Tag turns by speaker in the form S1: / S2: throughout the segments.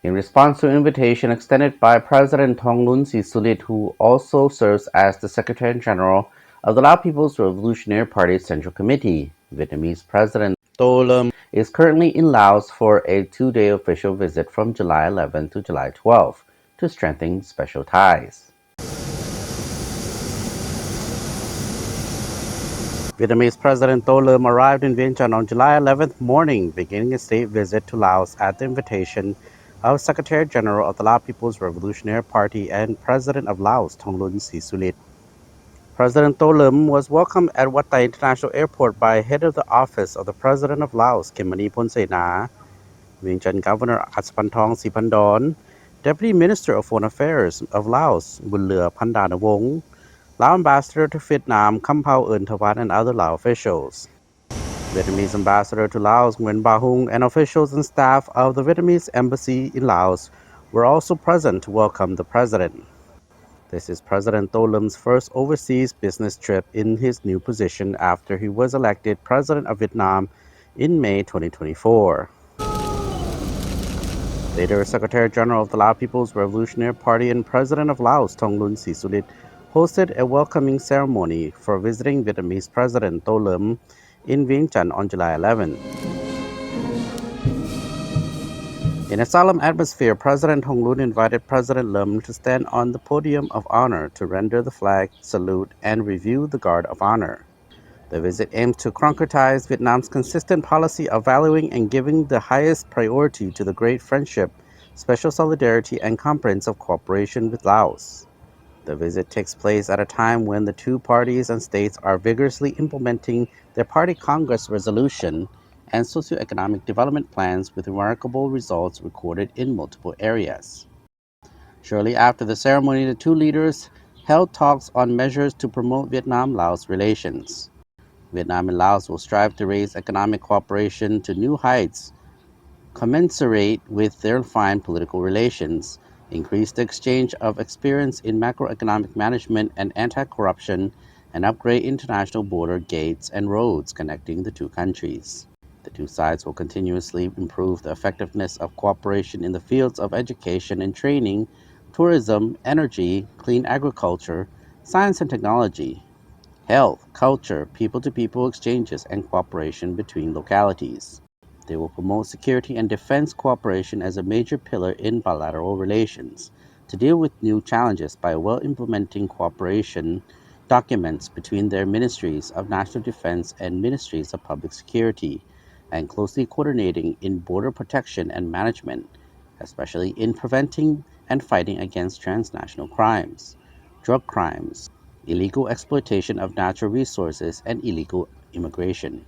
S1: In response to an invitation extended by President Thongloun Sisoulith, who also serves as the Secretary General of the Lao People's Revolutionary Party's Central Committee, Vietnamese President To Lam is currently in Laos for a two-day official visit from July 11 to July 12 to strengthen special ties. Vietnamese President To Lam arrived in Vientiane on July 11th morning, beginning a state visit to Laos at the invitation of Secretary General of the Lao People's Revolutionary Party and President of Laos, Thongloun Sisoulith. President To Lam was welcomed at Wat Tai International Airport by head of the office of the President of Laos, Khimani Phonsena, Vientiane Governor Aspantong Siphandon, Deputy Minister of Foreign Affairs of Laos, Bunlea Pandanawong, Lao Ambassador to Vietnam, Kampao Eun Thawan, and other Lao officials. Vietnamese Ambassador to Laos, Nguyen Ba Hung, and officials and staff of the Vietnamese Embassy in Laos were also present to welcome the President. This is President To Lam's first overseas business trip in his new position after he was elected President of Vietnam in May 2024. Later, Secretary General of the Lao People's Revolutionary Party and President of Laos, Thongloun Sisoulith, hosted a welcoming ceremony for visiting Vietnamese President To Lam in Vientiane on July 11. In a solemn atmosphere, President Thongloun invited President Lam to stand on the podium of honor to render the flag salute and review the guard of honor. The visit aims to concretize Vietnam's consistent policy of valuing and giving the highest priority to the great friendship, special solidarity, and comprehensive cooperation with Laos. The visit takes place at a time when the two parties and states are vigorously implementing their party Congress resolution and socioeconomic development plans with remarkable results recorded in multiple areas. Shortly after the ceremony, the two leaders held talks on measures to promote Vietnam-Laos relations. Vietnam and Laos will strive to raise economic cooperation to new heights commensurate with their refined political relations, increase the exchange of experience in macroeconomic management and anti-corruption, and upgrade international border gates and roads connecting the two countries. The two sides will continuously improve the effectiveness of cooperation in the fields of education and training, tourism, energy, clean agriculture, science and technology, health, culture, people-to-people exchanges, and cooperation between localities. They will promote security and defense cooperation as a major pillar in bilateral relations to deal with new challenges by well implementing cooperation documents between their ministries of national defense and ministries of public security, and closely coordinating in border protection and management, especially in preventing and fighting against transnational crimes, drug crimes, illegal exploitation of natural resources, and illegal immigration.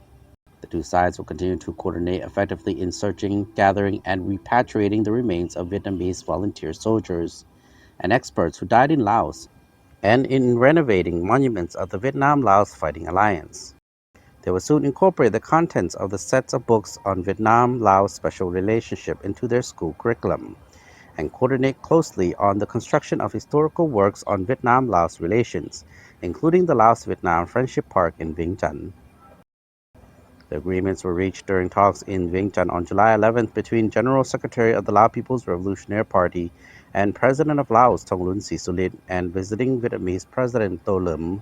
S1: The two sides will continue to coordinate effectively in searching, gathering, and repatriating the remains of Vietnamese volunteer soldiers and experts who died in Laos, and in renovating monuments of the Vietnam-Laos Fighting Alliance. They will soon incorporate the contents of the sets of books on Vietnam-Laos special relationship into their school curriculum, and coordinate closely on the construction of historical works on Vietnam-Laos relations, including the Laos-Vietnam Friendship Park in Vientiane. The agreements were reached during talks in Vientiane on July 11th between General Secretary of the Lao People's Revolutionary Party and President of Laos, Thongloun Sisoulith, and visiting Vietnamese President To Lam.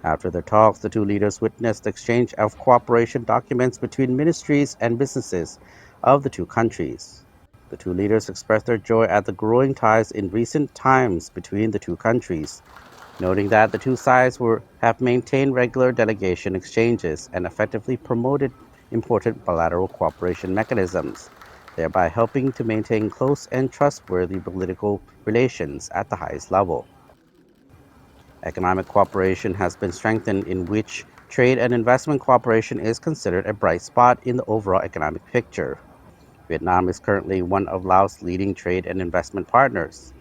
S1: After the talks, the two leaders witnessed the exchange of cooperation documents between ministries and businesses of the two countries. The two leaders expressed their joy at the growing ties in recent times between the two countries, noting that the two sides have maintained regular delegation exchanges and effectively promoted important bilateral cooperation mechanisms, thereby helping to maintain close and trustworthy political relations at the highest level. Economic cooperation has been strengthened, in which trade and investment cooperation is considered a bright spot in the overall economic picture. Vietnam is currently one of Laos' leading trade and investment partners.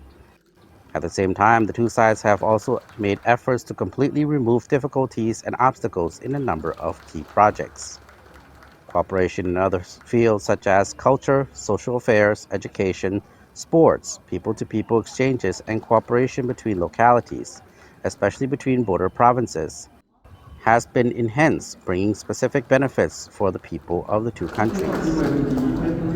S1: At the same time, the two sides have also made efforts to completely remove difficulties and obstacles in a number of key projects. Cooperation in other fields such as culture, social affairs, education, sports, people-to-people exchanges, and cooperation between localities, especially between border provinces, has been enhanced, bringing specific benefits for the people of the two countries.